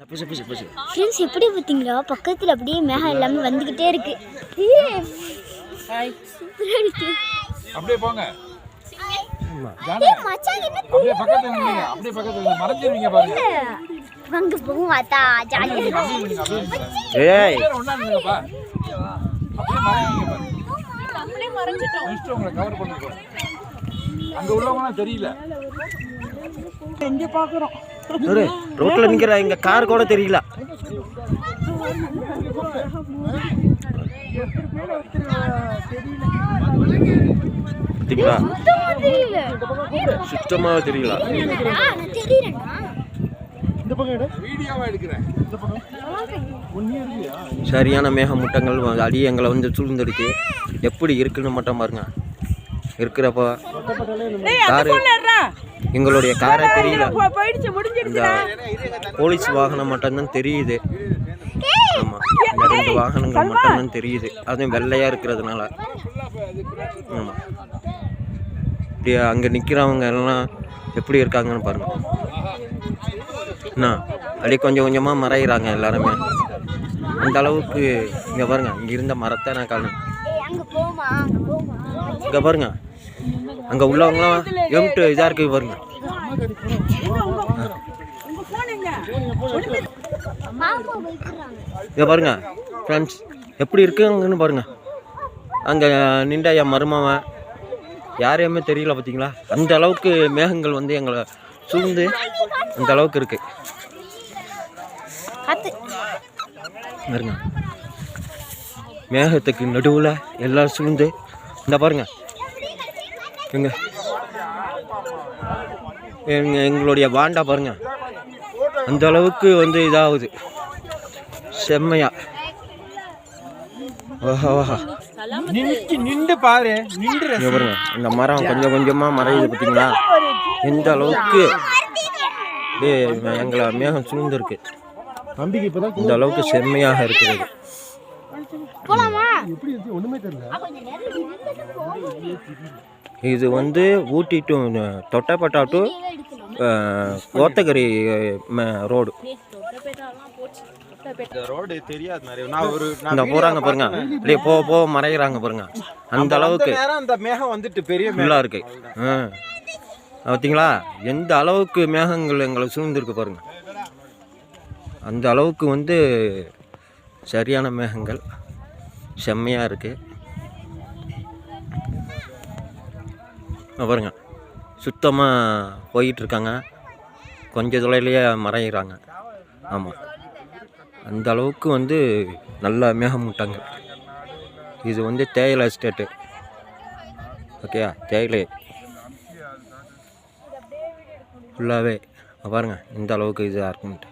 Friends எப்படி பார்த்தீங்களா, பக்கத்தில் அப்படியே மேகம் எல்லாமே வந்துக்கிட்டே இருக்கு. சூப்பராக இருக்கு. அப்படியே போங்க. அப்படியே பக்கத்துல மறைஞ்சிருவீங்க பாருங்க. அங்க போகும் வாத்தா ஜாலியா இருக்கு. ஏய் ஒண்ணா நில்லுங்கப்பா. அப்படியே மறைஞ்சிருவீங்க பாருங்க. அப்படியே மறைஞ்சிட்டோம். நெக்ஸ்ட் உங்களை கவர் பண்ணிக்கோ. அங்க உள்ளவங்க தெரியல. எங்க பாக்குறோம். ரோட்ல நிக்கிற எங்க கார் கூட தெரியல. சுத்தமாக தெரியல. சரியான மேகமூட்டங்கள் அடி எங்களை வந்து சூழ்ந்துடுச்சு. எப்படி இருக்குன்னு மட்டும் பாருங்க. இருக்கிறப்ப காரு எங்களுடைய காரை தெரியல. இந்த போலீஸ் வாகனம் மட்டும்தான் தெரியுது. ஆமாம், இந்த 2 வாகனங்கள் மட்டும்தான் தெரியுது. அதுவும் வெள்ளையாக இருக்கிறதுனால. ஆமாம், இப்படியா அங்கே நிற்கிறவங்க எல்லாம் எப்படி இருக்காங்கன்னு பாருங்க. என்ன அப்படியே கொஞ்சம் கொஞ்சமாக மறைகிறாங்க எல்லாருமே. அந்த அளவுக்கு இங்கே பாருங்க, இங்கே இருந்த மரத்தை நான் காணும். இங்கே பாருங்க, அங்கே உள்ளவங்களாம் எம்ட்டு இதாக இருக்கு பாருங்க. இங்கே பாருங்க ஃப்ரெண்ட்ஸ், எப்படி இருக்குங்கன்னு பாருங்க. அங்கே நின்ற என் மருமவன் யாரையுமே தெரியல பார்த்தீங்களா. அந்த அளவுக்கு மேகங்கள் வந்து எங்களை சூழ்ந்து அந்த அளவுக்கு இருக்கு பாருங்க. மேகத்துக்கு நடுவில் எல்லாரும் சூழ்ந்து இந்த பாருங்க. எங்களுடைய வாண்டா பாருங்க, அந்த அளவுக்கு வந்து இதாகுது. செம்மையா நின்று பாரு. பாருங்க, இந்த மரம் கொஞ்சம் கொஞ்சமா மறையுது பார்த்தீங்களா. எந்த அளவுக்கு எங்களை மேகம் சூழ்ந்துருக்கு. இந்த அளவுக்கு செம்மையாக இருக்கிறது. இது வந்து ஊட்டி டு தொட்டப்பட்டா டு கோத்தகிரி ரோடு. இந்த போறாங்க பாருங்க, அப்படியே போக மறைகிறாங்க பாருங்க. அந்த அளவுக்கு அந்த மேகம் வந்துட்டு பெரிய நல்லா இருக்கு. பார்த்தீங்களா, எந்த அளவுக்கு மேகங்கள் எங்களை சூழ்ந்திருக்கு பாருங்க. அந்த அளவுக்கு வந்து சரியான மேகங்கள் செம்மையாக இருக்குது பாருங்க. சுத்தமாக போயிட்டுருக்காங்க, கொஞ்சம் தொலைலையே மறைகிறாங்க. ஆமாம், அந்த அளவுக்கு வந்து நல்ல மேகமூட்டாங்க. இது வந்து தேயிலை எஸ்டேட்டு. ஓகேயா, தேயிலை ஃபுல்லாகவே பாருங்கள் இந்த அளவுக்கு இதாக இருக்குன்ட்டு.